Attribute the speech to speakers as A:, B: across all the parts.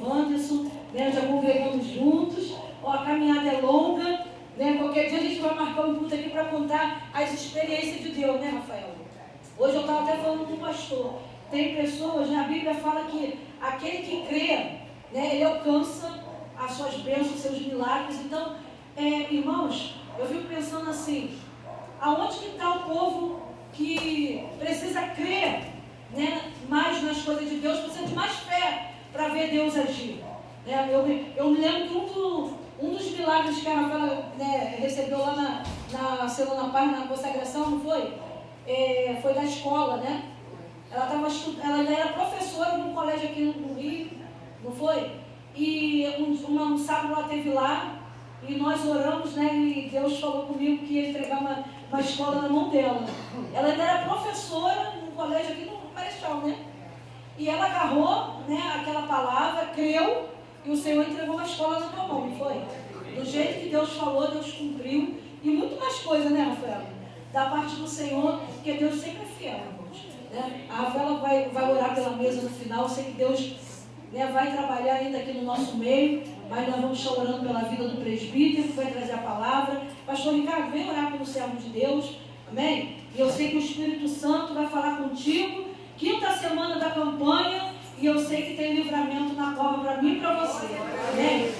A: Wanderson, né? Já congregamos juntos. Ó, a caminhada é longa, né? Qualquer dia a gente vai marcar um culto aqui para contar as experiências de Deus, né, Rafael? Hoje eu estava até falando com o pastor. Tem pessoas, né? A Bíblia fala que aquele que crê, né? Ele alcança as suas bênçãos, os seus milagres. Então, irmãos, eu fico pensando assim, aonde que está o povo que precisa crer, né, mais nas coisas de Deus, precisa de mais fé para ver Deus agir, né? Eu me lembro que um dos milagres que a Rafaela, né, recebeu lá na Semana Paz, na consagração, não foi? Foi da escola, né? Ela ainda era professora num colégio aqui no Rio, não foi? E um sábado ela esteve lá e nós oramos, né? E Deus falou comigo que ia entregar uma escola na mão dela. Ela ainda era professora num colégio aqui no Marechal, né? E ela agarrou, né, aquela palavra, creu, e o Senhor entregou uma escola na tua mão, não foi? Do jeito que Deus falou, Deus cumpriu. E muito mais coisa, né, Rafael? Da parte do Senhor, porque Deus sempre é fiel, irmãos, né? A Rafaela vai orar pela mesa no final. Eu sei que Deus, né, vai trabalhar ainda aqui no nosso meio, mas nós vamos estar orando pela vida do presbítero, que vai trazer a palavra. Pastor Ricardo, vem orar pelo servo de Deus, amém? E eu sei que o Espírito Santo vai falar contigo. Quinta semana da campanha, e eu sei que tem livramento na cova para mim e para você, amém?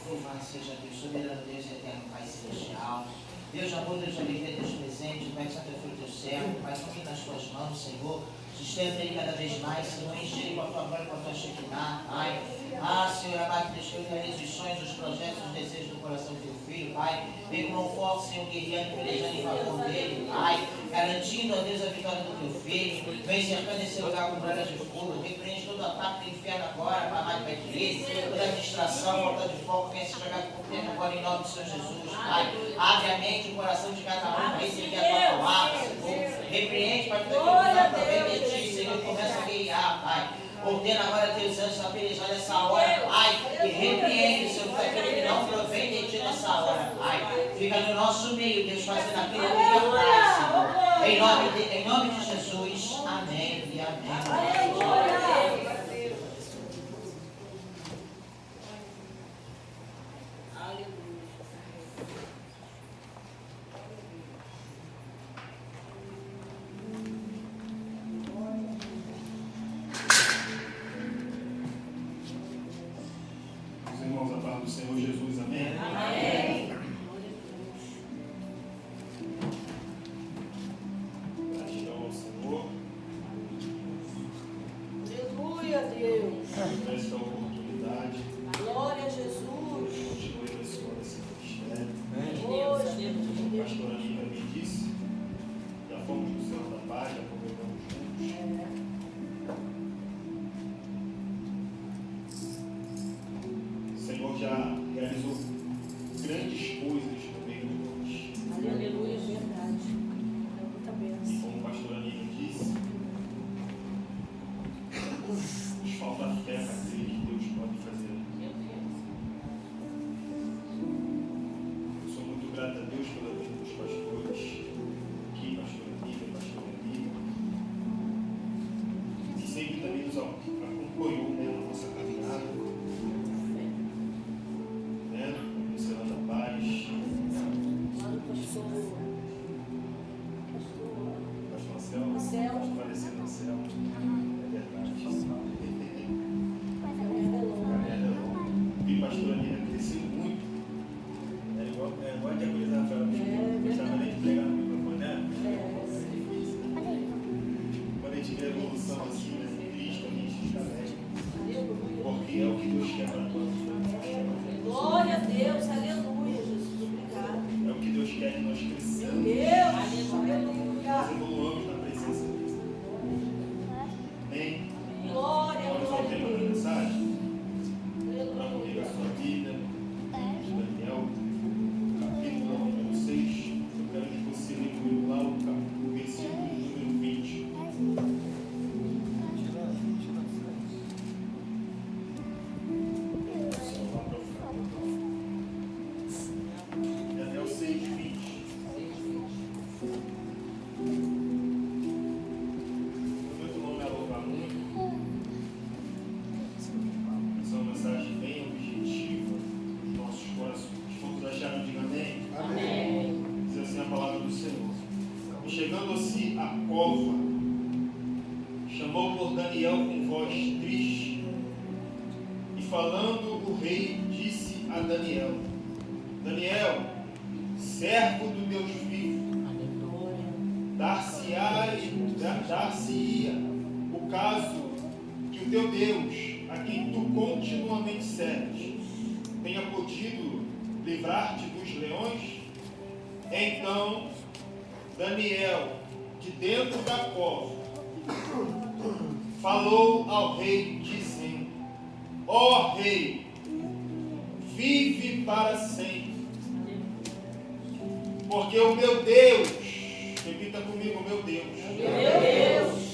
B: Louvado seja Deus, soberano Deus e eterno Pai Celestial. Deus de amor, Deus de alegria, Deus presente, Pai de Santo Filho, teu servo, Pai, confia nas tuas mãos, Senhor. Sustenta ele cada vez mais, Senhor, enche ele com a tua glória, com a tua Shekinah, Pai. Senhor amado, deixa que eu realize os sonhos, os projetos, os desejos do coração do teu filho, Pai. Vem com mão forte, Senhor, guerreando, pelejando em favor dele, Pai. Garantindo, ó Deus, a vitória do teu filho. Vem cercando esse lugar com glória de fogo. Repreende todo ataque do inferno agora, Pai amado, Pai querido. Toda distração, falta de foco, venha se jogar por terra agora em nome do Senhor Jesus, Pai. Abre a mente e o coração de cada um para receber a tua palavra, Senhor. Repreende, Pai, tudo aquilo que não provém de ti, Senhor. Começa a guiar, Pai. Ordena agora teus anjos a pelejar nessa hora, Pai, e repreende, Senhor, tudo aquilo que não provém de ti nessa hora, Pai. Fica no nosso meio, Deus, fazendo aquilo que lhe apraz, Senhor. Em nome de Jesus, amém e amém.
C: Do Senhor Jesus, amém?
A: Amém.
C: Gratidão ao Senhor.
A: Aleluia, Deus.
C: Por esta oportunidade.
A: Glória a Jesus.
C: Continue abençoando esse ministério.
A: Como
C: a pastora Anitta me disse, já fomos no Senhor da Paz, já congregamos juntos. O Senhor já realizou grandes coisas no meio de nós.
A: Aleluia, verdade. Muita bênção.
C: E como a pastora Anitta disse, nos falta fé para crer que Deus pode fazer. Eu sou muito grato a Deus pela vida dos pastores, aqui, pastora Anitta, pastora Anitta, que sempre também nos acompanhou, né, na nossa caminhada. clamou por Daniel com voz triste. E falando o rei, disse a Daniel: Daniel, servo do Deus vivo, dar-se-ia o caso que o teu Deus, a quem tu continuamente serves, tenha podido livrar-te dos leões? Então Daniel, de dentro da cova, falou ao rei, dizendo: ó rei, vive para sempre, porque o meu Deus, repita comigo, meu Deus,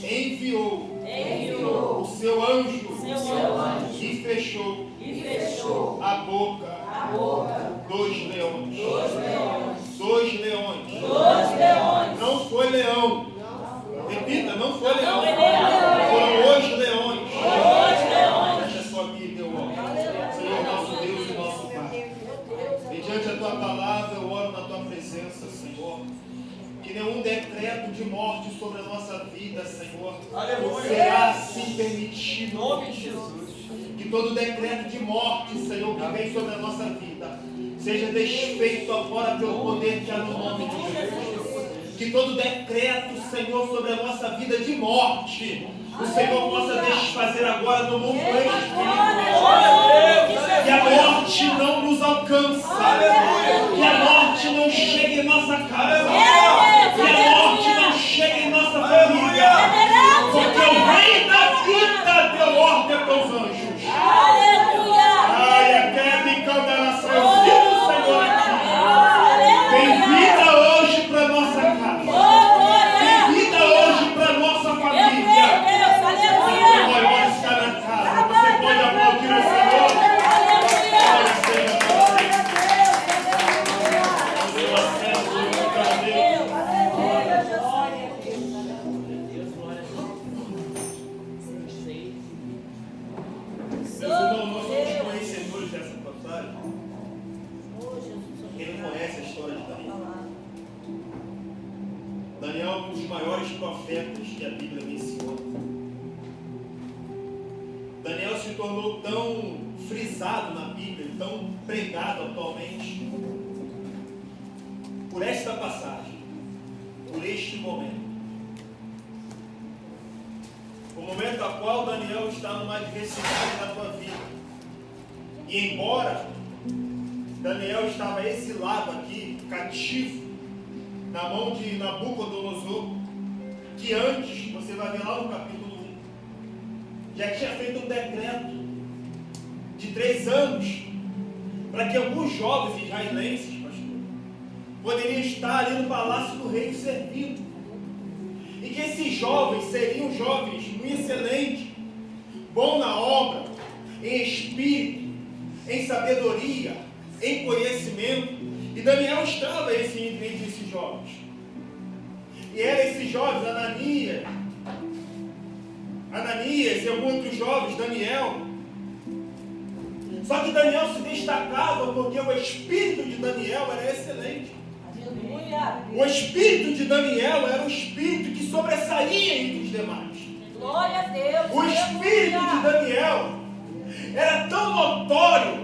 C: enviou o seu anjo e fechou a boca dos leões. Dois leões. Não foi leão. Repita, não foi leão. Foram os leões. Fecha a sua Bíblia, eu oro. Senhor, nosso Deus e nosso Pai. Mediante a tua palavra, eu oro na tua presença, Senhor. Que nenhum decreto de morte sobre a nossa vida, Senhor, será assim permitido. Em nome de Jesus. Que todo decreto de morte, Senhor, que vem sobre a nossa vida, seja desfeito agora pelo poder que há no nome de Jesus. Que todo decreto, Senhor, sobre a nossa vida de morte, o Senhor possa desfazer agora no mundo espiritual. Que a morte não nos alcança. Que a morte não chegue em nossa casa. Que a morte não chegue em nossa família. Porque o rei da vida deu ordem para os anjos. Ai, até me condenação. Eu sinto o Senhor aqui. Tem vida hoje para nossa casa. Tem vida hoje para nossa família. Você pode estar na casa. Você pode aplaudir o Senhor. Daniel é um dos maiores profetas que a Bíblia menciona. Daniel se tornou tão frisado na Bíblia, tão pregado atualmente, por esta passagem, por este momento. O momento a qual Daniel está numa adversidade na tua vida. E embora Daniel estava exilado aqui, cativo, na mão de Nabucodonosor, que antes, você vai ver lá no capítulo 1, já tinha feito um decreto de 3 anos, para que alguns jovens israelenses, pastor, poderiam estar ali no palácio do rei servindo, e que esses jovens seriam jovens muito excelentes, bom na obra, em espírito, em sabedoria, em conhecimento. E Daniel estava entre esses jovens. E eram esses jovens, Ananias e alguns outros jovens, Daniel. Só que Daniel se destacava porque o espírito de Daniel era excelente. O espírito de Daniel era um espírito que sobressaía entre os demais.
A: Glória a Deus.
C: O espírito de Daniel era tão notório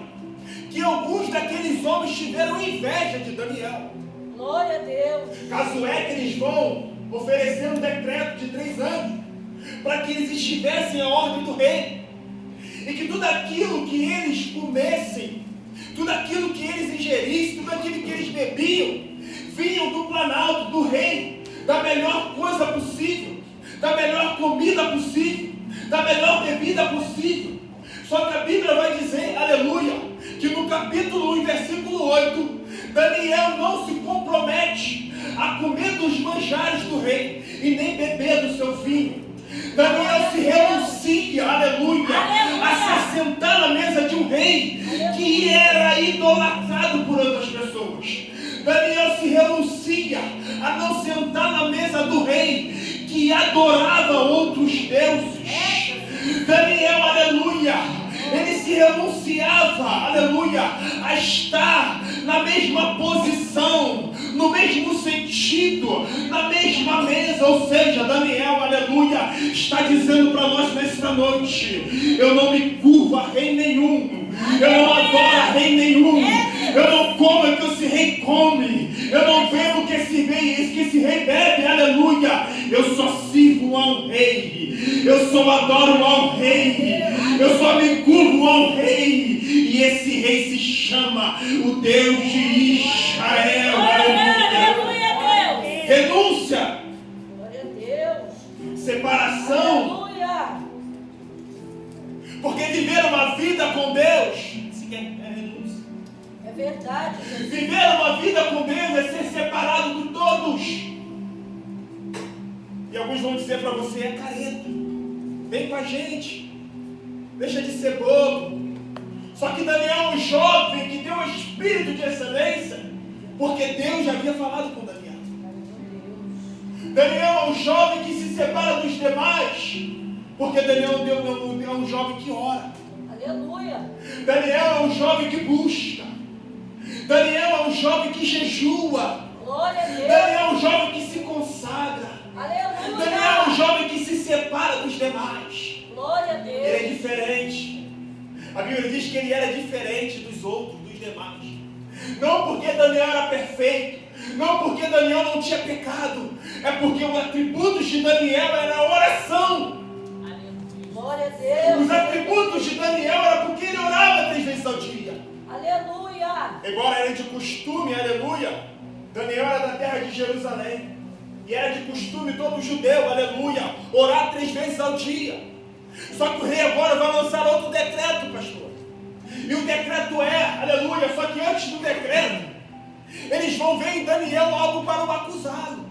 C: que alguns daqueles homens tiveram inveja de Daniel.
A: Glória a Deus.
C: Caso é que eles vão oferecer um decreto de 3 anos para que eles estivessem à ordem do rei, e que tudo aquilo que eles comessem, tudo aquilo que eles ingerissem, tudo aquilo que eles bebiam, vinham do planalto do rei, da melhor coisa possível, da melhor comida possível, da melhor bebida possível. Só que a Bíblia vai dizer, aleluia, que no capítulo 1, versículo 8, Daniel não se compromete a comer dos manjares do rei e nem beber do seu vinho. Daniel se renuncia, aleluia, a se sentar na mesa de um rei que era idolatrado por outras pessoas. Daniel se renuncia a não sentar na mesa do rei que adorava outros deuses. Daniel, aleluia, ele se renunciava, aleluia, a estar na mesma posição no mesmo sentido, na mesma mesa. Ou seja, Daniel, aleluia, está dizendo para nós nesta noite: eu não me curvo a rei nenhum, eu não adoro a rei nenhum, eu não como o que esse rei come, eu não bebo o que esse rei bebe, aleluia. Eu só sirvo ao rei, eu só adoro ao rei, eu só me curvo ao rei. E esse rei se chama o Deus de Israel.
A: Aleluia, Deus.
C: Renúncia.
A: Glória a Deus.
C: Separação.
A: Aleluia.
C: Porque viver uma vida com Deus é renúncia.
A: É verdade, Jesus.
C: Viver uma vida com Deus é ser separado de todos. E alguns vão dizer para você: é careta, vem com a gente, deixa de ser bobo. Só que Daniel é um jovem que tem um espírito de excelência, porque Deus já havia falado com Daniel. Daniel é um jovem que se separa dos demais, porque Daniel é um jovem que ora.
A: Aleluia.
C: Daniel é um jovem que busca. Daniel é um jovem que jejua.
A: Glória a Deus.
C: Daniel é um jovem que se consagra.
A: Aleluia.
C: Daniel é um jovem que se separa dos demais.
A: Glória a Deus.
C: Ele é diferente. A Bíblia diz que ele era diferente dos outros, dos demais. Não porque Daniel era perfeito, não porque Daniel não tinha pecado, é porque os atributos de Daniel era a oração.
A: Glória a Deus.
C: Os atributos de Daniel era porque ele orava 3 vezes ao dia.
A: Aleluia.
C: Embora era de costume, aleluia, Daniel era da terra de Jerusalém. E era de costume todo judeu, aleluia, orar 3 vezes ao dia. Só que o rei agora vai lançar outro decreto, pastor. E o decreto é, aleluia, só que antes do decreto, eles vão ver em Daniel algo para o acusá-lo.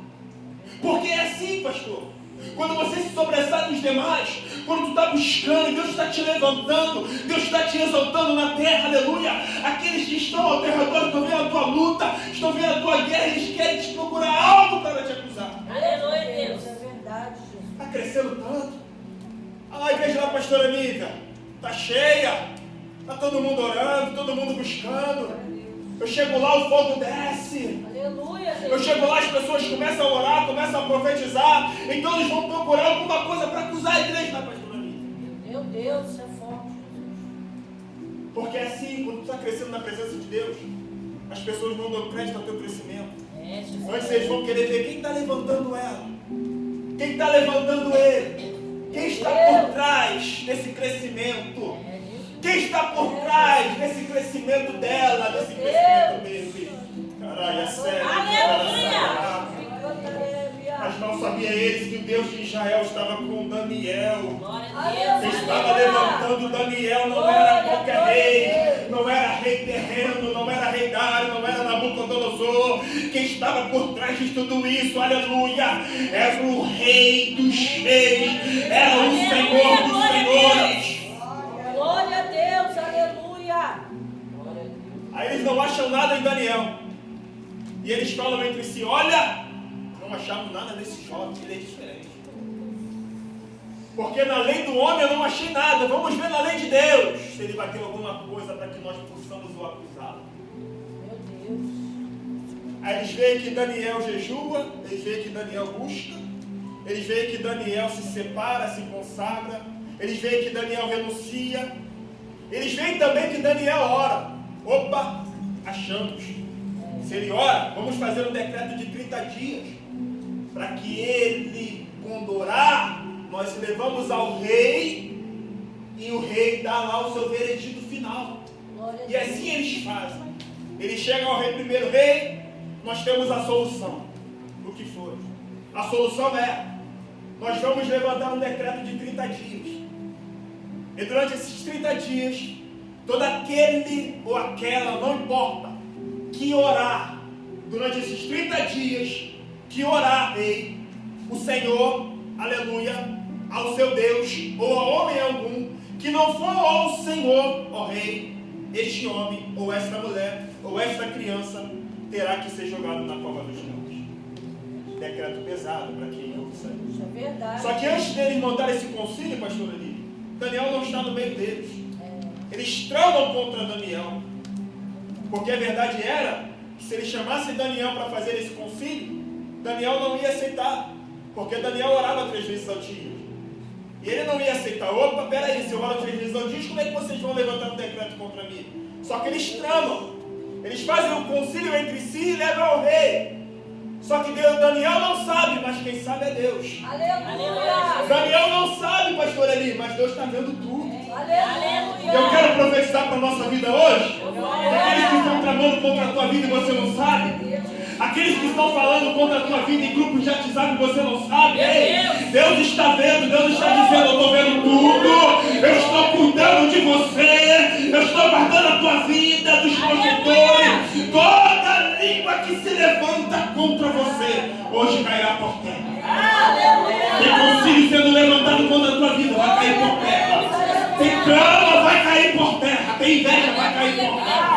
C: Porque é assim, pastor. Quando você se sobressai dos demais, quando tu está buscando, Deus está te levantando, Deus está te exaltando na terra, aleluia. Aqueles que estão ao teu redor, estão vendo a tua luta, estão vendo a tua guerra, eles querem te procurar algo para te acusar.
A: Aleluia, Deus. É verdade, Jesus.
C: Está crescendo tanto. A igreja da pastora Nívia está cheia, está todo mundo orando, todo mundo buscando. Eu chego lá, o fogo desce.
A: Aleluia, Jesus.
C: Eu chego lá, as pessoas começam a orar, começam a profetizar. Então eles vão procurar alguma coisa para acusar a igreja da pastora Nívia.
A: Meu Deus, isso é forte.
C: Porque é assim, quando tu está crescendo na presença de Deus, as pessoas não dão crédito ao teu crescimento. Antes eles vão querer ver quem está levantando ela, quem está levantando ele. Quem está por trás desse crescimento? Quem está por trás desse crescimento dela, desse crescimento dele? Caralho, é sério.
A: Aleluia!
C: Mas não sabia eles que o Deus de Israel estava com Daniel.
A: Glória a Deus.
C: Quem estava levantando Daniel não era qualquer rei, não era rei terreno, não era rei Dário, não era Nabucodonosor. Quem estava por trás de tudo isso, aleluia, era o rei dos reis, era o Senhor dos senhores.
A: Glória a Deus, aleluia.
C: Aí eles não acham nada em Daniel. E eles falam entre si: olha, não achamos nada nesse jovem, ele é diferente. Porque na lei do homem eu não achei nada. Vamos ver na lei de Deus se ele vai ter alguma coisa para que nós possamos o acusá-lo.
A: Meu Deus.
C: Aí eles veem que Daniel jejua, eles veem que Daniel busca, eles veem que Daniel se separa, se consagra, eles veem que Daniel renuncia, eles veem também que Daniel ora. Opa, achamos. Se ele ora, vamos fazer um decreto de 30 dias, para que ele, quando orar, nós levamos ao rei, e o rei dá lá o seu veredito final. E assim eles fazem. Eles chegam ao rei primeiro: rei, nós temos a solução. O que foi? A solução é: nós vamos levantar um decreto de 30 dias. E durante esses 30 dias, todo aquele ou aquela, não importa, que orar, durante esses 30 dias, que orar, rei, o Senhor, aleluia, ao seu Deus, ou a homem algum, que não for ao Senhor, ó rei, este homem, ou esta mulher, ou esta criança, terá que ser jogado na cova dos leões. Decreto pesado para quem ouve isso aí.
A: Isso é verdade.
C: Só que antes deles montar esse concílio, pastor ali, Daniel não está no meio deles. Eles tramam contra Daniel. Porque a verdade era que se ele chamasse Daniel para fazer esse concílio, Daniel não ia aceitar, porque Daniel orava 3 vezes ao dia. E ele não ia aceitar. Opa, peraí, se eu oro 3 vezes ao dia, como é que vocês vão levantar um decreto contra mim? Só que eles tramam. Eles fazem um concílio entre si e levam ao rei. Só que Daniel não sabe, mas quem sabe é Deus.
A: Aleluia.
C: Daniel não sabe, pastor Eli, mas Deus está vendo tudo.
A: Aleluia.
C: Eu quero profetizar para a nossa vida hoje. Aqueles que estão tramando contra a tua vida e você não sabe. Aqueles que estão falando contra a tua vida em grupos de WhatsApp e você não sabe. Ei, Deus está vendo, Deus está dizendo, eu estou vendo tudo. Eu estou cuidando de você. Eu estou guardando a tua vida dos opositores. Toda língua que se levanta contra você, hoje cairá por terra. Tem concílio sendo levantado contra a tua vida, vai cair por terra. Tem cama, vai cair por terra. Tem inveja, vai cair por terra.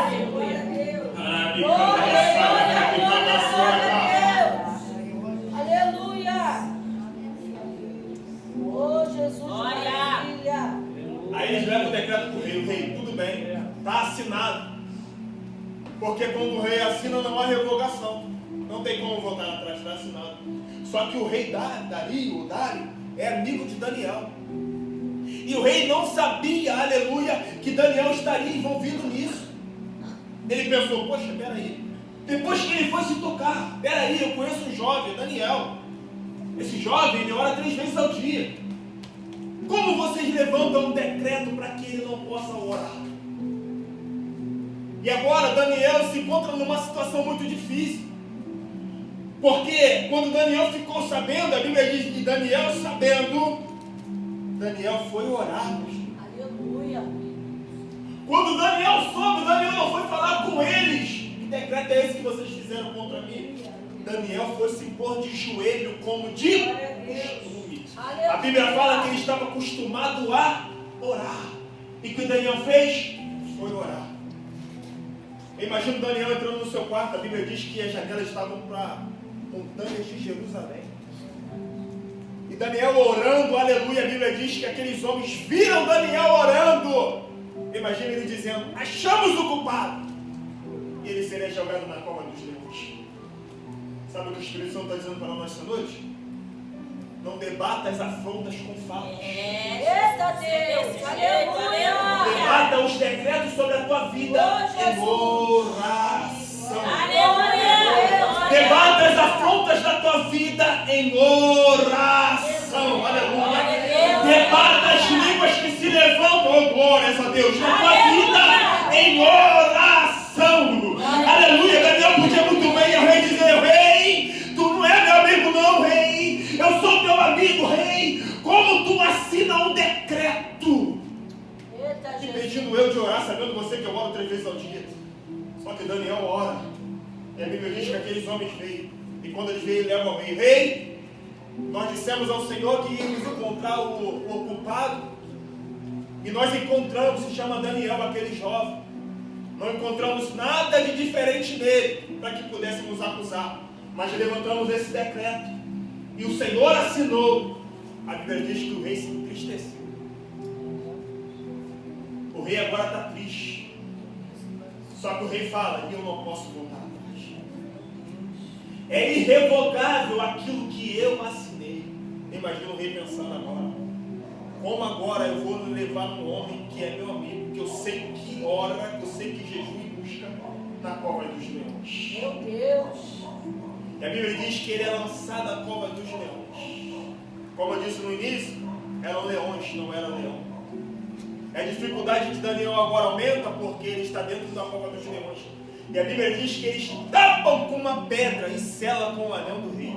A: Aleluia. Oh, Jesus, maravilha.
C: Aí eles levam o decreto para o rei. O rei, tudo bem, está assinado. Porque quando o rei assina não há revogação. Não tem como voltar atrás, está assinado. Só que o rei Dário é amigo de Daniel. E o rei não sabia, aleluia, que Daniel estaria envolvido nisso. Ele pensou, poxa, peraí. Depois que ele foi se tocar, peraí, eu conheço um jovem, Daniel. Esse jovem, ele ora 3 vezes ao dia. Como vocês levantam um decreto para que ele não possa orar? E agora Daniel se encontra numa situação muito difícil. Porque quando Daniel ficou sabendo, a Bíblia diz que Daniel sabendo, Daniel foi orar.
A: Aleluia.
C: Quando Daniel soube, Daniel não foi falar com eles. Que decreto é esse que vocês fizeram contra mim? Daniel foi se pôr de joelho como de costume. A Bíblia fala que ele estava acostumado a orar. E o que Daniel fez? Foi orar. Eu imagino Daniel entrando no seu quarto. A Bíblia diz que as janelas estavam para montanhas de Jerusalém. E Daniel orando, aleluia, a Bíblia diz que aqueles homens viram Daniel orando. Imagina ele dizendo, achamos o culpado. E ele seria jogado na cova dos leões. Sabe o que o Espírito Santo está dizendo para nós essa noite? Não debata as afrontas com falas.
A: Eita Deus, aleluia.
C: Debata os decretos sobre a tua vida em oração.
A: Aleluia.
C: Debata as afrontas da tua vida em oração. Aleluia. Debata as línguas que se levantam, oh glórias a Deus, na tua vida em oração. Aleluia. Daniel podia muito bem ao rei dizer, rei, tu não é meu amigo não, rei. Eu sou teu amigo, rei. Como tu assina um decreto? Impedindo eu de orar, sabendo você que eu oro 3 vezes ao dia. Só que Daniel ora. E a Bíblia diz que aqueles homens veio. E quando eles veio, levam ao rei. Rei, nós dissemos ao Senhor que íamos encontrar o culpado. E nós encontramos, se chama Daniel, aquele jovem. Não encontramos nada de diferente nele, para que pudéssemos acusar. Mas levantamos esse decreto. E o Senhor assinou. A Bíblia diz que o rei se entristeceu. O rei agora está triste. Só que o rei fala, eu não posso voltar atrás. É irrevogável aquilo que eu assinei. Imagina o rei pensando agora. Como agora eu vou levar um homem que é meu amigo, que eu sei que ora, que eu sei que jejua e busca na cova dos leões.
A: Meu Deus.
C: E a Bíblia diz que ele é lançado à cova dos leões. Como eu disse no início, eram leões, não era leão. A dificuldade de Daniel agora aumenta porque ele está dentro da cova dos leões. E a Bíblia diz que eles tapam com uma pedra e selam com o anel do rei.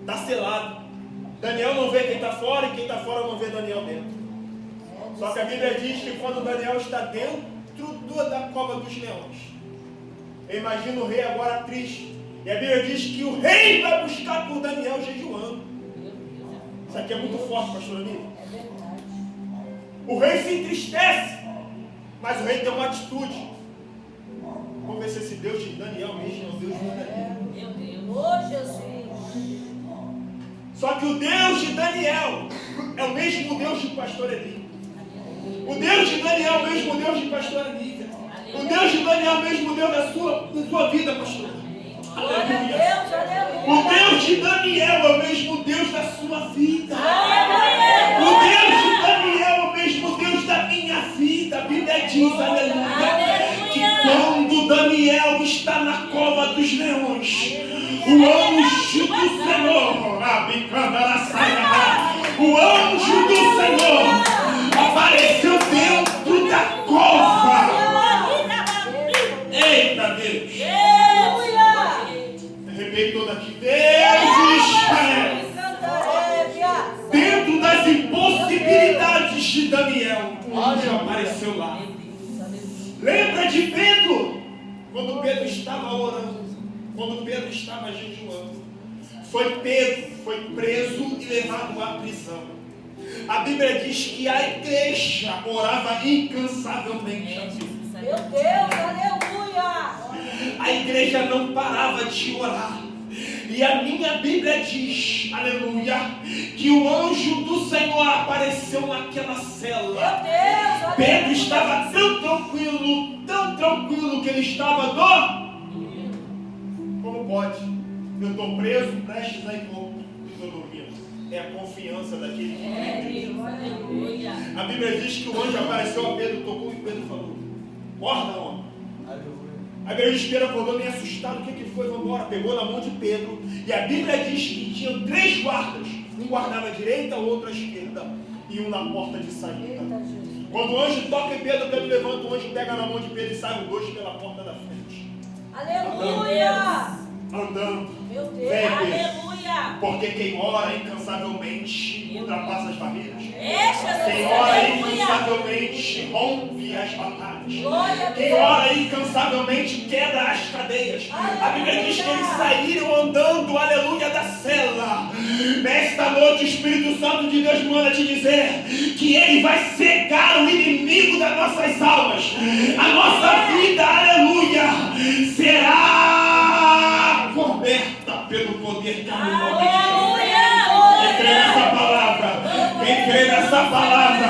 C: Está selado. Daniel não vê quem está fora e quem está fora não vê Daniel dentro. Só que a Bíblia diz que quando Daniel está dentro da cova dos leões, eu imagino o rei agora triste. E a Bíblia diz que o rei vai buscar por Daniel jejuando. Isso aqui é muito forte, pastor Aníbal. O rei se entristece, mas o rei tem uma atitude. Vamos ver se esse Deus de Daniel mesmo é o Deus de Daniel.
A: Meu Deus. Oh, Jesus.
C: Só que o Deus de Daniel é o mesmo Deus de pastor Eli. O Deus de Daniel é o mesmo Deus de pastor Eli. O Deus de Daniel é o mesmo Deus da sua vida, pastor. Aleluia. O Deus de Daniel é o mesmo Deus da sua vida. O Deus de Daniel é o mesmo Deus da minha vida. A Bíblia diz, aleluia, que quando Daniel está na cova dos leões, o anjo do Senhor, o anjo do Senhor apareceu dentro da cova. Eita Deus! Arrebentou daqui. Deus de Israel! Dentro das impossibilidades de Daniel, o anjo apareceu lá. Lembra de Pedro? Quando Pedro estava orando, quando Pedro estava jejuando, foi preso e levado à prisão. A Bíblia diz que a igreja orava incansavelmente.
A: Meu Deus, aleluia!
C: A igreja não parava de orar. E a minha Bíblia diz, aleluia, que o anjo do Senhor apareceu naquela cela.
A: Meu Deus,
C: Pedro estava tão tranquilo que ele estava Como pode? Eu estou preso, prestes a ir e estou dormindo. É a confiança daquele que
A: aleluia.
C: A Bíblia diz que o anjo apareceu a Pedro, tocou e Pedro falou: acorda, homem. A Bíblia diz que Pedro acordou meio assustado. O que foi? Vamos embora. Pegou na mão de Pedro. E a Bíblia diz que tinha 3 guardas. Um guardava a direita, o outro à esquerda. E um na porta de saída. Quando o anjo toca em Pedro, Pedro levanta, o anjo pega na mão de Pedro e sai os 2 pela porta da frente.
A: Aleluia!
C: Andando.
A: Meu Deus,
C: Vem,
A: aleluia!
C: Porque quem ora incansavelmente ultrapassa as barreiras.
A: Deixa,
C: Quem ora incansavelmente rompe as batalhas.
A: Glória a
C: Quem
A: Deus.
C: ora incansavelmente quebra as cadeias. A Bíblia diz que eles saíram andando, aleluia, da cela. Nesta noite o Espírito Santo de Deus manda te dizer que Ele vai cegar o inimigo das nossas almas. A nossa vida, aleluia, será coberta pelo poder que há no nome de Jesus. Quem crê nessa palavra? Quem crê nessa palavra?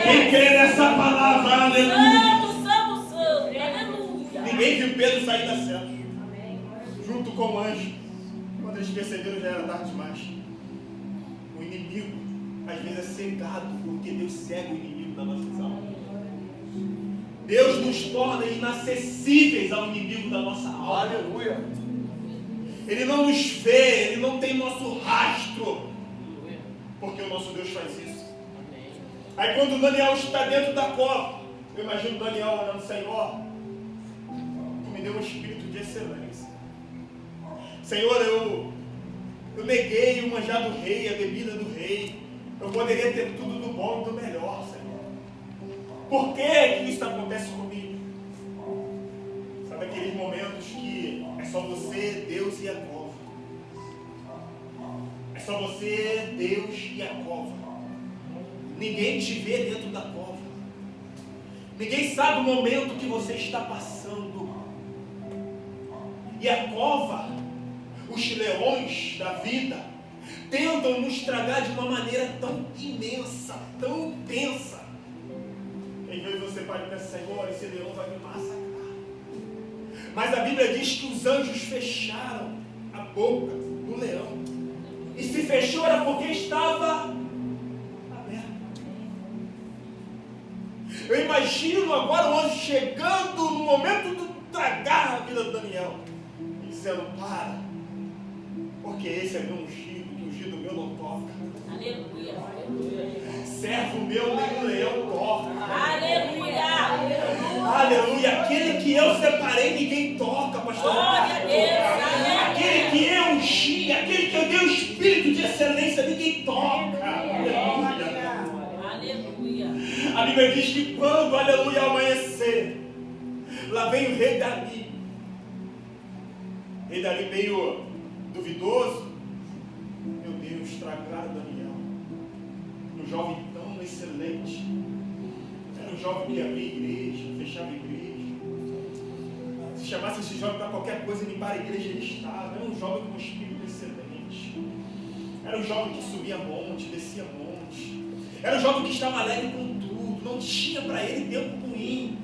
C: Quem crê nessa palavra? Aleluia.
A: Santo, aleluia.
C: Ninguém viu Pedro sair da cela. Junto com o anjo. Quando eles perceberam, já era tarde demais. O inimigo, às vezes, é cegado, porque Deus cega o inimigo das nossas almas. Deus nos torna inacessíveis ao inimigo da nossa alma.
D: Aleluia.
C: Ele não nos vê, Ele não tem nosso rastro. Porque o nosso Deus faz isso. Aí quando Daniel está dentro da cova, eu imagino Daniel olhando: Senhor, Tu me deu um espírito de excelência. Senhor, eu neguei o manjar do rei, a bebida do rei. Eu poderia ter tudo do bom e do melhor, Senhor. Por que isso acontece comigo? Sabe aqueles momentos que é só você, Deus e a cova. É só você, Deus e a cova. Ninguém te vê dentro da cova. Ninguém sabe o momento que você está passando. E a cova, os leões da vida, tentam nos tragar de uma maneira tão imensa, tão intensa. Às vezes você pode pensar: Senhor, esse leão vai me massacrar. Mas a Bíblia diz que os anjos fecharam a boca do leão. E se fechou era porque estava aberto. Eu imagino agora o anjo chegando no momento de tragar a vida de Daniel, e dizendo: para, porque esse é meu ungido, que o ungido meu não toca.
A: Aleluia.
C: Servo meu nem o leão toca.
A: Aleluia.
C: Aleluia. Aquele que eu separei, ninguém toca, pastor.
A: Glória a Deus.
C: Aquele que eu ungi, aquele que eu dei o espírito de excelência, ninguém toca. Aleluia.
A: Aleluia.
C: A Bíblia diz que quando, aleluia, amanhecer, lá vem o rei Davi. Rei Davi meio duvidoso. Meu Deus, estragaram Daniel. Um jovem tão excelente. Era um jovem que abria igreja, fechava igreja. Se chamasse esse jovem para qualquer coisa, limpar a igreja, ele estava. Era um jovem com um espírito excelente. Era um jovem que subia monte, descia monte. Era um jovem que estava alegre com tudo. Não tinha para ele tempo ruim.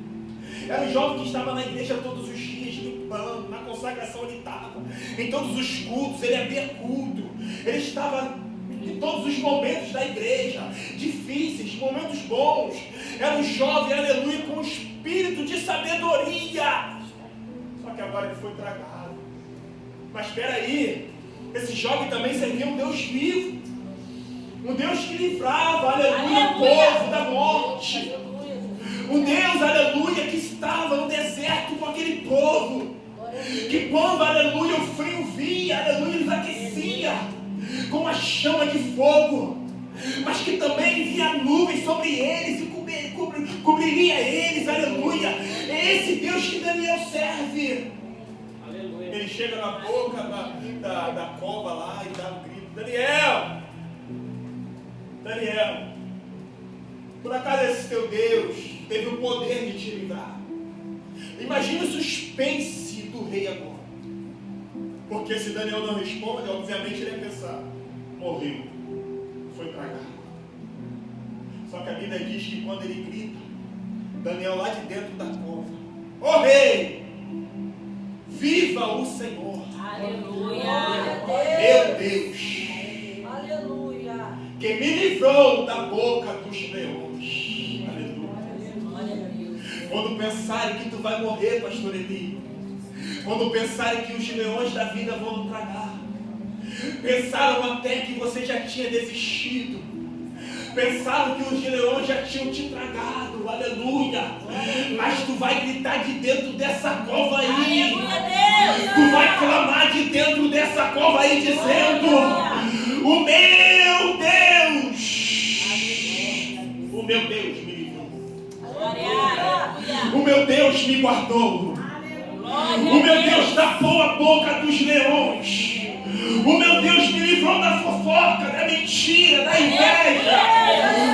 C: Era um jovem que estava na igreja todos os dias, limpando, na consagração ele estava. Em todos os cultos, ele havia culto. Ele estava em todos os momentos da igreja, difíceis, momentos bons. Era um jovem, aleluia, com espírito de sabedoria. Só que agora ele foi tragado. Mas espera aí, esse jovem também servia um Deus vivo. Um Deus que livrava, aleluia, o povo da morte. Um Deus, aleluia, que estava no deserto com aquele povo. Que quando, aleluia, o frio vinha, aleluia, eles aquecia com a chama de fogo. Mas que também vinha nuvem sobre eles e cobriria eles, aleluia. É esse Deus que Daniel serve. Aleluia. Ele chega na boca da cova lá e dá um grito: Daniel! Daniel, por acaso esse teu Deus teve o poder de te livrar? Imagina o suspense do rei agora. Porque se Daniel não responde, obviamente ele ia pensar: morreu, foi tragado. Só que a Bíblia diz que quando ele grita, Daniel lá de dentro da cova: ó rei, viva o Senhor!
A: Aleluia!
C: Meu Deus! Que me livrou da boca dos leões. Aleluia. Quando pensarem que tu vai morrer, pastor Eli, quando pensarem que os leões da vida vão tragar, pensaram até que você já tinha desistido, pensaram que os leões já tinham te tragado, aleluia, mas tu vai gritar de dentro dessa cova aí, tu vai clamar de dentro dessa cova aí dizendo: o meu Deus me livrou. O meu Deus me guardou. O meu Deus tapou a boca dos leões. O meu Deus me livrou da fofoca, da mentira, da inveja.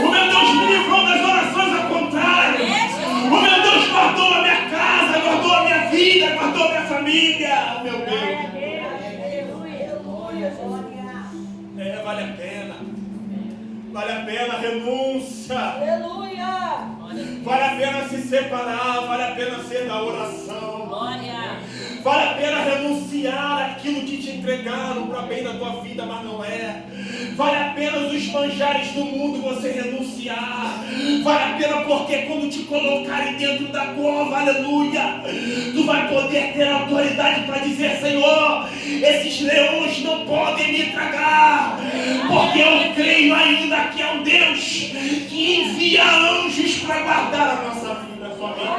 C: O meu Deus me livrou das orações ao contrário. O meu Deus guardou a minha casa, guardou a minha vida, guardou a minha família. O meu Deus. Vale a pena. Vale a pena a renúncia.
A: Aleluia!
C: Vale a pena se separar. Vale a pena ser da oração.
A: Glória!
C: Vale a pena renunciar aquilo que te entregaram para bem da tua vida, mas não é. Vale a pena os manjares do mundo você renunciar. Vale a pena porque quando te colocarem dentro da cova, aleluia, tu vai poder ter autoridade para dizer: Senhor, esses leões não podem me tragar, porque eu creio ainda que é um Deus que envia anjos para guardar a nossa vida, a sua vida.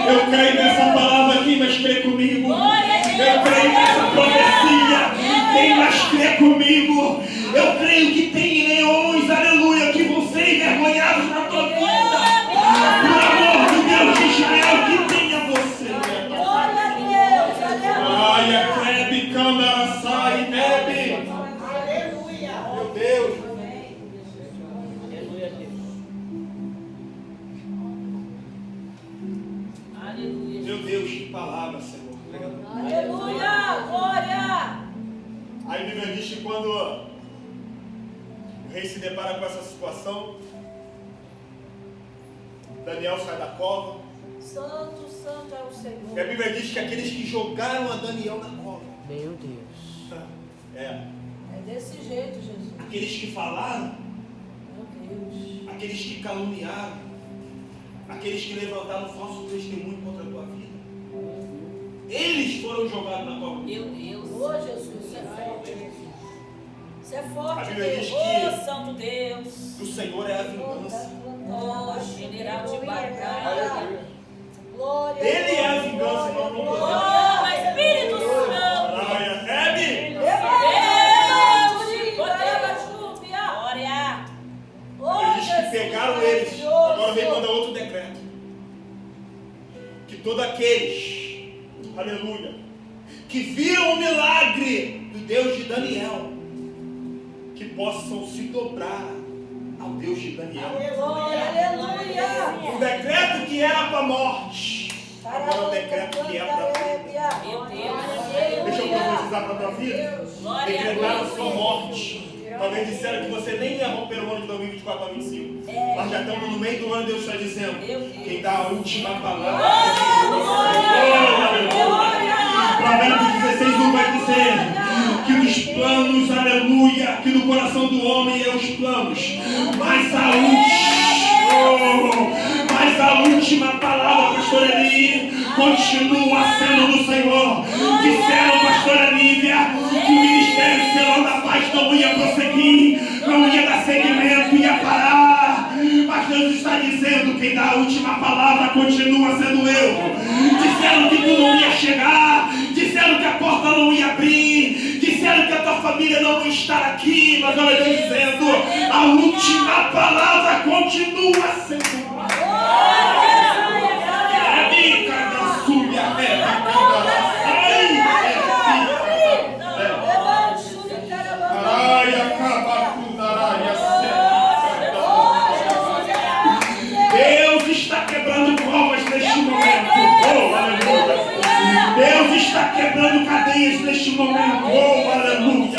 C: Eu creio nessa palavra aqui, mas crê comigo. Eu creio nessa profecia. Quem mais crê comigo? Eu creio que tem leões, aleluia, que vão ser envergonhados na tua vida. Por amor do Deus de Israel, que tenha você.
A: Glória a Deus, aleluia.
C: Ai, a crebe, câmara, sai, bebe.
A: Aleluia.
C: Meu Deus. Meu Deus, que palavra, Senhor.
A: Aleluia, glória.
C: Aí a Bíblia diz que quando o rei se depara com essa situação, Daniel sai da cova.
A: Santo, santo é o Senhor.
C: E a Bíblia diz que aqueles que jogaram a Daniel na cova.
B: Meu Deus.
C: É
A: desse jeito, Jesus.
C: Aqueles que falaram,
A: Meu Deus.
C: aqueles que caluniaram, aqueles que levantaram falso testemunho contra a tua vida, eles foram jogados na cova.
A: Meu Deus. Ô Jesus, você é forte. Você é forte,
C: A Bíblia
A: Deus.
C: diz que
A: Ô Santo Deus.
C: o Senhor é a vingança.
A: Ô general de batalha. Glória.
C: Ele é a vingança, não o poder.
A: Ô Espírito Santo.
C: Glória. Hebe, eles que pegaram eles, agora vem mandar outro decreto. Que todos aqueles, aleluia, que viram o milagre do Deus de Daniel, que possam se dobrar ao Deus de Daniel.
A: Aleluia.
C: O decreto que era para a morte, agora é o decreto que é para a vida.
A: Meu Deus.
C: Deixa eu profetizar para a tua vida. Decretaram sua morte. Talvez disseram que você nem ia romper o ano de 2024 para 2025. Nós já estamos no meio do ano, Deus está dizendo. Quem dá a última palavra. Provérbios 16:1 vai dizer que os planos, aleluia, que no coração do homem é os planos. Mas a última palavra, pastor Eli, continua sendo do Senhor. Disseram, pastora Lívia, que o ministério Celão da Paz não ia prosseguir, não ia dar seguimento, ia parar. Mas Deus está dizendo, quem dá a última palavra continua sendo eu. Disseram que tu não ia chegar, disseram que a porta não ia abrir, disseram que a tua família não ia estar aqui, mas olha Deus dizendo, a última palavra continua sendo eu. Deus está quebrando covas neste momento. Oh, aleluia. Deus está quebrando cadeias neste momento. Oh, aleluia.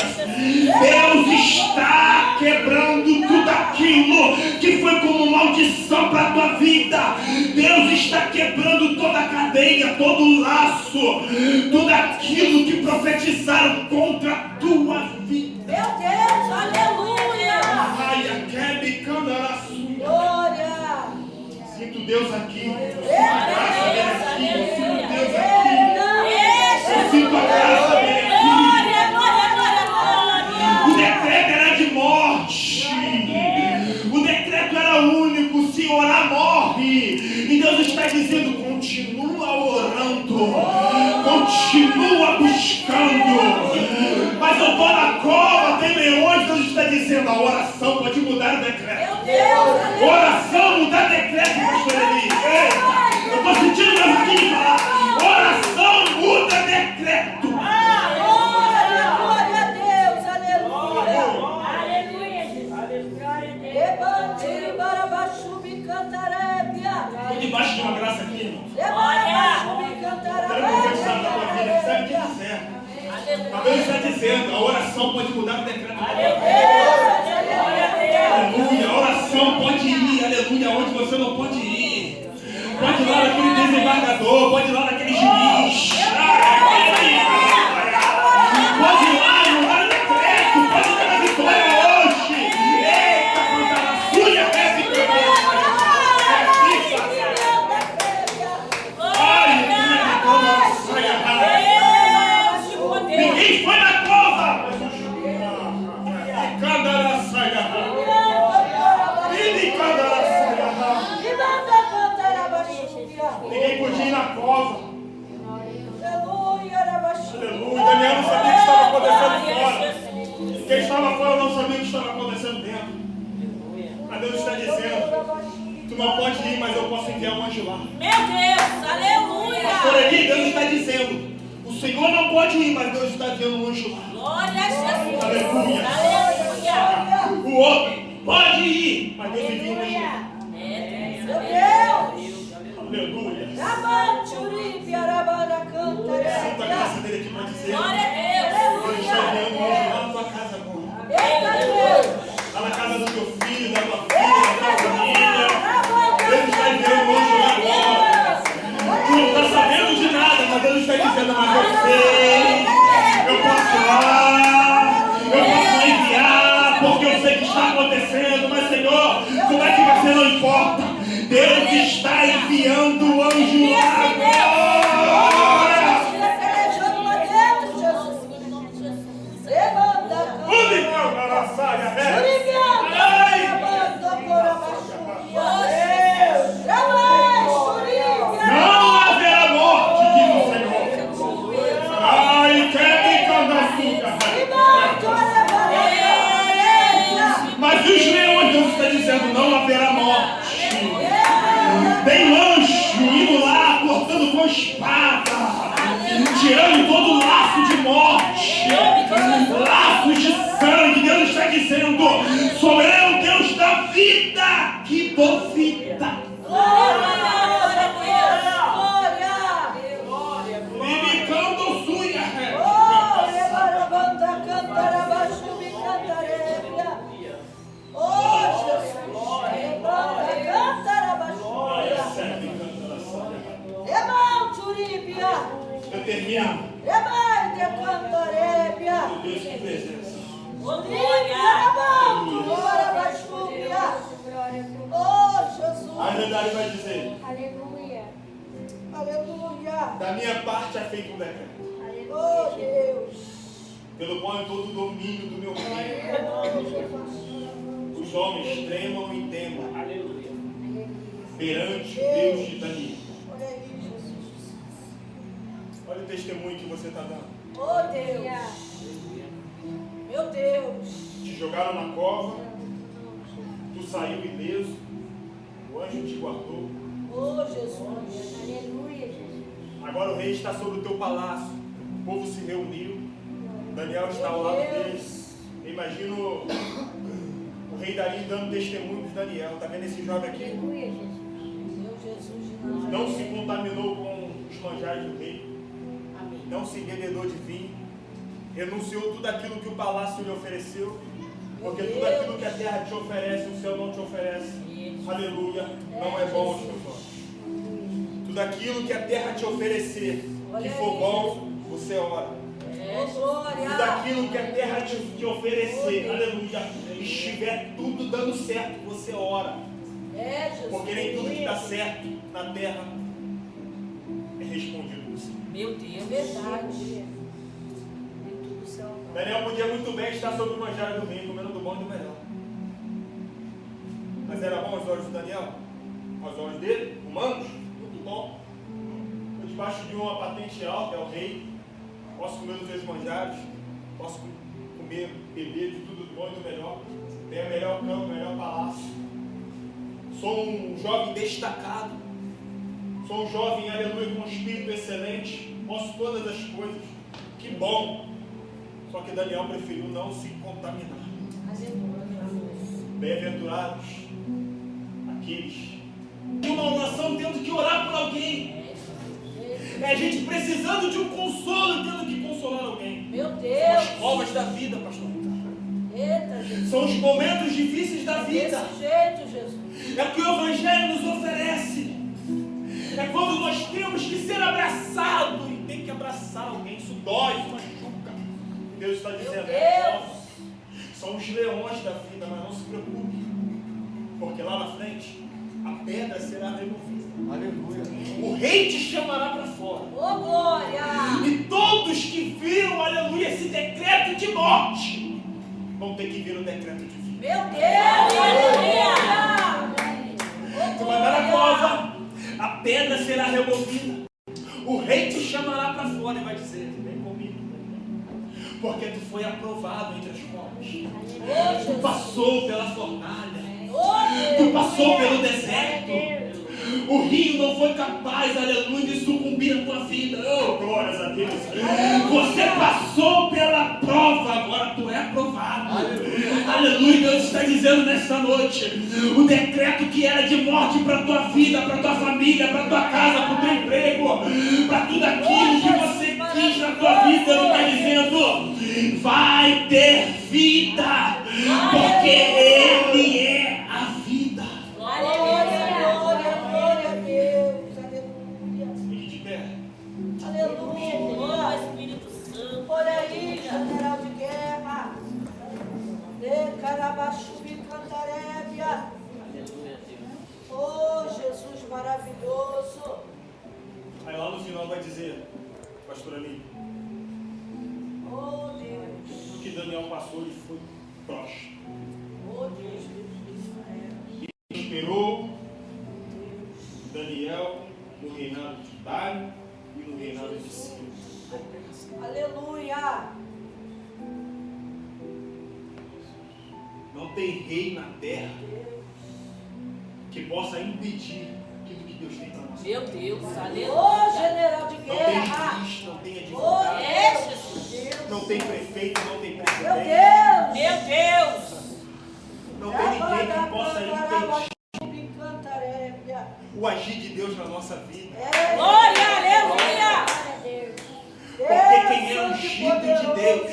C: Deus está quebrando tudo aquilo que foi como maldição para a tua vida. Deus está quebrando toda a cadeia, todo o laço, tudo aquilo que profetizaram contra a tua vida.
A: Meu Deus, aleluia.
C: Ai, quebe canaraçu.
A: Glória.
C: Sinto Deus aqui.
A: Meu
C: Graça dele
A: Deus,
C: aqui.
A: aleluia.
C: Sinto Deus aqui. Eu sinto a graça dele aqui. O decreto era de morte. O decreto era único. Se orar, morre. E Deus está dizendo, continua orando. Continua buscando. Mas eu estou na cova, tem leões. Deus está dizendo, a oração pode mudar o decreto. Oração mudar decreto, pastor Eli. Eita, eu estou sentindo meu aqui falar. Oração muda decreto.
A: Glória a Deus, aleluia.
C: Estou debaixo de uma graça aqui, irmão.
A: Glória.
C: Quero confessar para a tua vida, sabe o que quiser. Mas Deus está dizendo, a oração pode mudar o decreto. Aleluia, a oração pode ir, aleluia, onde você não pode ir. Pode ir lá naquele desembargador, pode ir lá naquele juiz. Pode ir lá no lugar do decreto, pode ir na vitória hoje. Eita, quanta raçulha, ninguém foi na cova. Ninguém podia ir na cova. Aleluia. Daniel não sabia o que estava acontecendo fora. Quem estava fora não sabia o que estava acontecendo dentro. Mas Deus está dizendo, tu não pode ir, mas eu posso enviar um anjo lá.
A: Meu Deus, aleluia.
C: Por aí Deus está dizendo, o Senhor não pode ir, mas Deus está enviando um anjo lá.
A: Glória a Jesus.
C: Aleluia.
A: Aleluia.
C: O outro pode ir, mas Deus envia um anjo lá.
A: Meu Deus.
C: Aleluia. Sinta a graça dele aqui para dizer.
A: Glória a
C: Deus está
A: Deus.
C: enviando um anjo lá na tua casa agora.
A: Eita Deus.
C: Lá na casa do teu filho, da tua filha, da tua família. Deus está enviando um anjo lá agora. Tu não está sabendo de nada, mas Deus está dizendo, mas eu sei. Eu posso ir lá. Eu posso enviar, porque eu sei que está acontecendo. Mas Senhor, como é que você não importa? Deus está enviando o anjo lá agora. Não haverá morte, diz o Senhor. Ai, quer me cantar. Mas os leões, Deus está dizendo, não haverá morte. Tem anjo indo lá, cortando com espada, tirando todo o laço de morte, laços de sangue. Deus está dizendo, sou eu, Deus da vida, que dou vida. E me canto suia. Confiava.
A: Rebai de cantarébia.
C: Meu Deus, que presença.
A: Glória, baixúbia. Oh, Jesus.
C: A Jandari vai dizer:
D: Aleluia.
A: Aleluia.
C: da minha parte é feito um decreto,
A: Oh, Deus.
C: pelo qual em todo o domínio do meu reino os homens tremam e temam perante o Deus de Daniel.
A: Olha aí, Jesus.
C: Olha o testemunho que você está dando.
A: Oh, Deus. Meu Deus.
C: Te jogaram na cova, tu saiu ileso, o anjo te guardou.
A: Oh, Jesus.
D: Aleluia, Jesus.
C: Agora o rei está sobre o teu palácio, o povo se reuniu, Daniel está ao lado deles. Imagino o rei Dario dando testemunho de Daniel. Está vendo esse jovem aqui?
D: Aleluia, Jesus.
A: Meu Jesus de Nazaré.
C: Não se contaminou com os manjares do rei,
A: Amém.
C: não se embebedou de vinho, renunciou tudo aquilo que o palácio lhe ofereceu, porque tudo aquilo que a terra te oferece, o céu não te oferece. Aleluia, não é bom aos teus olhos. Tudo aquilo que a terra te oferecer, que for bom, você ora.
A: Oh, glória.
C: Tudo aquilo que a terra te oferecer, aleluia, estiver tudo dando certo, você ora.
A: É, Jesus.
C: Porque nem tudo que dá certo na terra é respondido por si.
A: Meu Deus. Verdade.
C: Daniel podia muito bem estar sobre o manjar do rei, comendo do bom e do melhor. Mas era bom aos olhos de Daniel? Aos olhos dele, humanos? Muito bom. Estou debaixo de uma patente alta, é o rei. Posso comer dos meus manjares, posso comer, beber de tudo do bom e do melhor. Tenho o melhor campo, o melhor palácio. Sou um jovem destacado. Sou um jovem, aleluia, com um espírito excelente. Posso todas as coisas. Que bom. Só que Daniel preferiu não se contaminar. Bem-aventurados aqueles de uma oração tendo que orar por alguém. É a gente precisando de um consolo, tendo que consolar alguém.
A: Meu
C: São
A: Deus.
C: as provas da vida, pastor.
A: Eita, Jesus.
C: São os momentos difíceis da vida.
A: Desse jeito, Jesus.
C: É o que o Evangelho nos oferece. É quando nós temos que ser abraçados e tem que abraçar alguém. Isso dói, isso machuca. Deus está dizendo:
A: Deus.
C: são os leões da vida, mas não se preocupe, porque lá na frente a pedra será removida.
E: Aleluia.
C: O rei te chamará para fora.
A: Oh, glória.
C: E todos que viram, aleluia, esse decreto de morte vão ter que vir o decreto de vida.
A: Meu Deus. Aleluia.
C: Tu vai dar a cova, a pedra será removida. O rei te chamará para fora e vai dizer: vem comigo, porque tu foi aprovado entre as covas. Tu passou pela fornalha. Tu passou pelo deserto. O rio não foi capaz, aleluia, de sucumbir à tua vida. Oh, glórias a Deus. Você passou pela prova, agora tu é aprovado. Aleluia, Deus está dizendo nesta noite: o decreto que era de morte para a tua vida, para a tua família, para a tua casa, para o teu emprego, para tudo aquilo que você quis na tua vida, Ele está dizendo: vai ter vida, porque Ele é a vida.
A: Glória a Deus. Aleluia.
C: Fique de pé.
A: Aleluia. Espírito Santo. Olha aí, general de guerra. Decarabaxubi cantarébia. Oh, Jesus maravilhoso.
C: Aí lá no final vai dizer, pastor Ali,
A: Oh, Deus.
C: o que Daniel passou, ele foi próximo.
A: Oh, Deus de Israel.
C: Esperou Daniel no reinado de Dário e no reinado de Ciro.
A: Aleluia.
C: Não tem rei na terra que possa impedir aquilo que Deus tem para nós.
F: Meu Deus, aleluia.
A: Oh, general de
C: Não tem
A: guerra.
C: juiz, não tem
A: Oh,
C: advogado,
F: É, Jesus.
C: não tem prefeito, não tem
A: Meu
C: presidente,
A: Deus.
F: Meu Deus.
C: não tem ninguém que possa impedir
A: Cantarébia.
C: o agir de Deus na nossa vida.
F: Glória, aleluia.
C: Porque quem é ungido de Deus,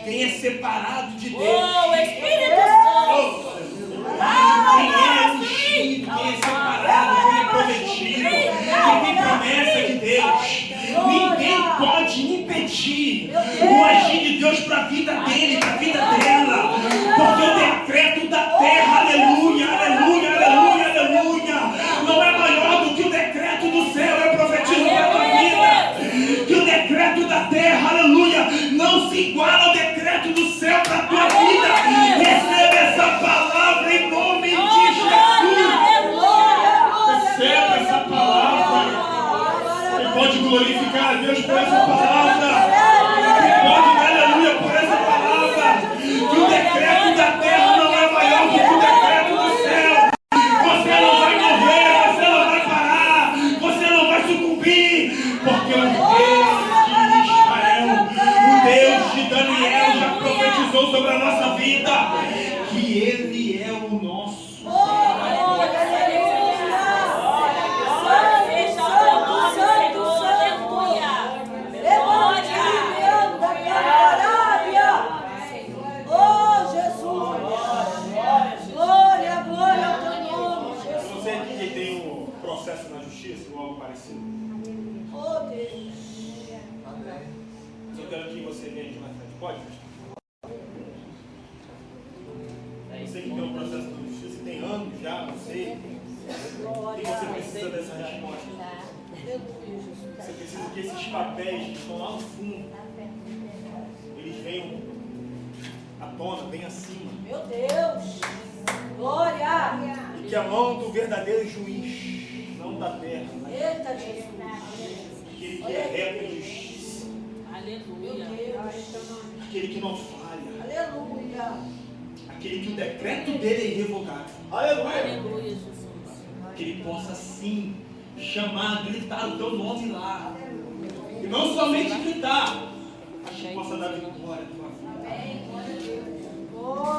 C: quem é separado de Deus,
F: Oh, Espírito Santo.
C: quem é ungido, quem é separado, quem é prometido, quem tem promessa de Deus, ninguém Deus para a vida dele, para a vida dela. Porque o decreto da terra, aleluia, aleluia, aleluia, aleluia, não é maior do que o decreto do céu. Eu profetizo para a tua vida que o decreto da terra, aleluia, não se iguala ao decreto do céu para a tua vida. Receba essa palavra em nome de Jesus. Receba essa palavra. Você pode glorificar a Deus por essa palavra. Pode dar aleluia por essa palavra. Que o decreto da terra não é maior do que o decreto do céu. Você não vai morrer, você não vai parar, você não vai sucumbir, porque o Deus de Israel, o Deus de Daniel já profetizou sobre a nossa vida que Ele é o nosso. Processo na justiça ou algo parecido.
F: Oh Deus.
C: Mas eu quero que você venha aqui na frente. Pode? Você que tem um processo na justiça, tem anos já, não sei. E você precisa dessa resposta. Você precisa que esses papéis que estão lá no fundo, eles venham à tona, venham acima.
F: Meu Deus. Glória.
C: E que a mão do verdadeiro juiz, não da terra,
F: Eita Jesus.
C: aquele que é reto em justiça,
F: Aleluia.
C: aquele que não falha,
F: Aleluia.
C: aquele que o decreto dele é irrevogável. Aleluia.
F: Aleluia, Jesus.
C: Que ele possa sim chamar, gritar o teu nome lá. E não somente gritar, mas que possa dar vitória à tua vida.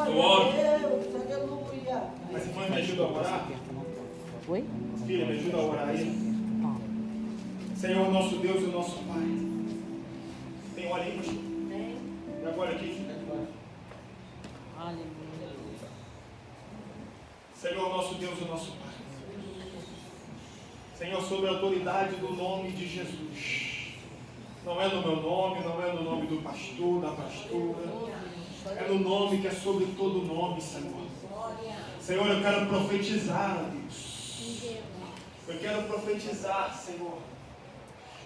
F: Glória a Deus. Aleluia.
C: Mas irmã, me ajuda a orar?
E: Oi?
C: Filha, me ajuda a orar aí. Senhor, nosso Deus e nosso Pai. Tem hora aí, pastor? E agora aqui, filha? Senhor, nosso Deus e nosso Pai. Senhor, sob a autoridade do nome de Jesus. Não é no meu nome, não é no nome do pastor, da pastora. É no nome que é sobre todo nome, Senhor. Senhor, eu quero profetizar, ó Deus. Eu quero profetizar, Senhor,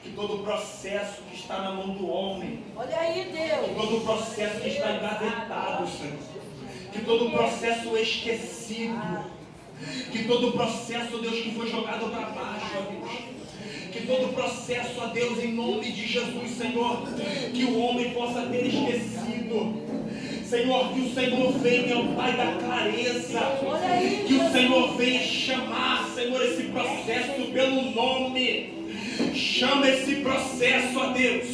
C: que todo processo que está na mão do homem,
F: Olha aí, Deus.
C: todo processo que está engavetado, Senhor, que todo processo esquecido, que todo processo, Deus, que foi jogado para baixo, ó Deus, que todo processo, ó Deus, em nome de Jesus, Senhor, que o homem possa ter esquecido. Senhor, que o Senhor venha, ó Pai da clareza, que o Senhor venha chamar, Senhor, esse processo pelo nome. Chama esse processo, ó Deus,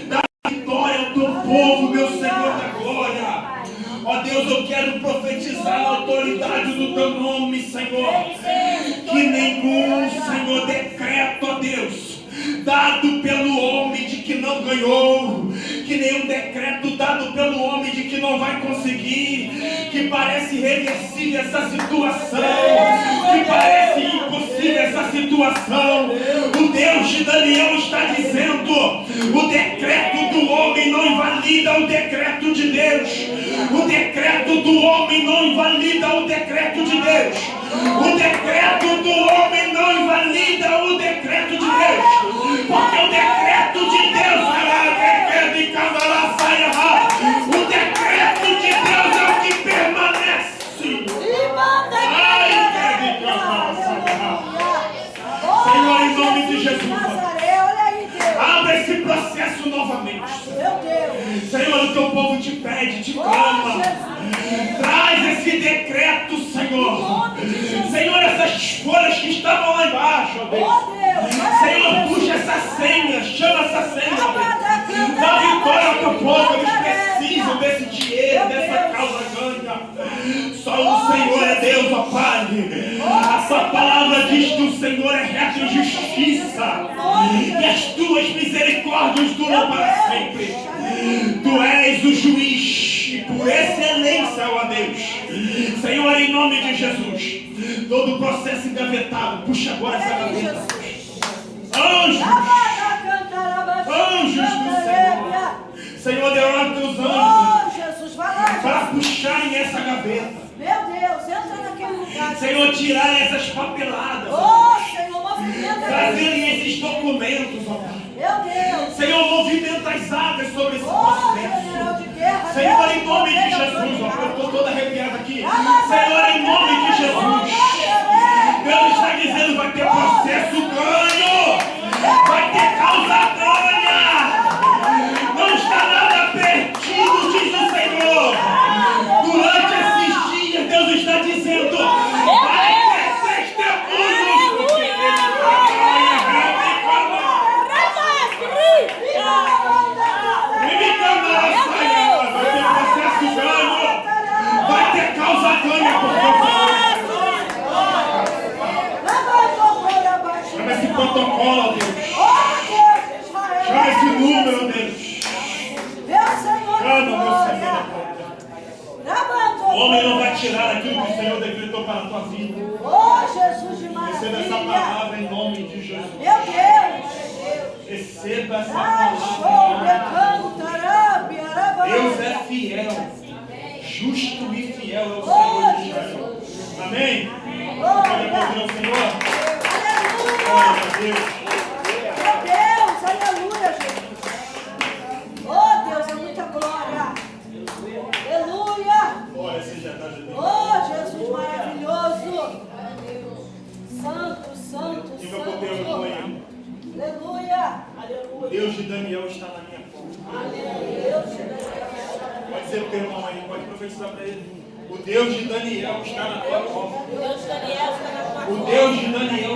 C: da vitória ao teu povo, meu Senhor da glória. Ó Deus, eu quero profetizar na autoridade do teu nome, Senhor, que nenhum, Senhor, decreto, ó Deus, dado pelo homem de que não ganhou, que nenhum decreto dado pelo homem de que não vai conseguir, que parece irreversível essa situação, que parece impossível essa situação. O Deus de Daniel está dizendo: o decreto do homem não invalida o decreto de Deus. O decreto do homem não invalida o decreto de Deus. O decreto do homem não invalida o decreto de Deus. Porque o decreto de Deus o decreto de Deus é o que permanece. Senhor, em nome de Jesus, abre esse processo novamente. Senhor, o teu povo te pede, te clama. Traz esse decreto, Senhor. Senhor, essas folhas que estavam lá embaixo, ó Deus. Senhor, puxa essa senha, chama essa senha, ó Deus. Dá vitória ao teu povo, eles precisam desse dinheiro, dessa causa ganha. Só o Senhor é Deus, ó Pai. A sua palavra diz que o Senhor é reto em justiça, e as tuas misericórdias duram para sempre. Tu és o juiz, e por excelência, ó Deus. Senhor, em nome de Jesus, todo o processo engavetado, puxa agora essa gaveta. Anjos do Senhor, Senhor, derrama teus anjos
F: Oh, Jesus, vai lá.
C: para puxarem essa gaveta.
F: Meu Deus, entra naquele lugar.
C: Senhor, tirarem essas papeladas.
F: Oh, Senhor, movimenta.
C: Trazerem esses documentos, ó Pai.
F: Meu Deus.
C: Senhor, movimenta as águas sobre esse
F: Oh,
C: processo.
F: general de guerra.
C: Senhor,
F: Deus,
C: em nome de
F: poder,
C: Jesus, ó, eu
F: autoridade.
C: estou toda arrepiada aqui. Senhor, em nome de Jesus. Deus está dizendo, vai ter processo ganho. Vai ter causa ganha. Não está nada perdido, diz o Senhor. Durante esses dias, Deus está dizendo, vai ter testemunhos. Vai ter processo ganho. Vai ter causa ganha, porque eu falo. Chama esse protocolo, Deus. Chama esse número, Deus. Chama, meu Senhor. O homem não vai tirar aquilo que o Senhor decretou para a tua vida.
F: Oh, Jesus de
C: Receba essa
F: maravilha.
C: palavra em nome de Jesus.
F: Meu Deus.
C: Receba essa
F: Ai, show,
C: palavra.
F: pecando, tarabi, arabá.
C: Deus é fiel. Justo e fiel é o
F: Oh,
C: Senhor de Israel.
F: Jesus.
C: Amém?
F: Glória.
C: Pode aplaudir ao Senhor.
F: Aleluia.
C: Glória a Deus.
F: Meu Deus, aleluia, Jesus. Oh, Deus, é muita glória. Aleluia.
C: Glória seja a Deus.
F: Oh, Jesus maravilhoso. Santo, santo,
C: Diga para o Deus do
F: santo.
C: banheiro.
F: Aleluia.
C: O Deus de Daniel está na minha porta.
F: Deus te dá.
C: Pode dizer para o teu irmão aí, pode profetizar para ele. O Deus de Daniel está na tua porta.
F: Deus, Daniel, está na tua
C: O Deus de Daniel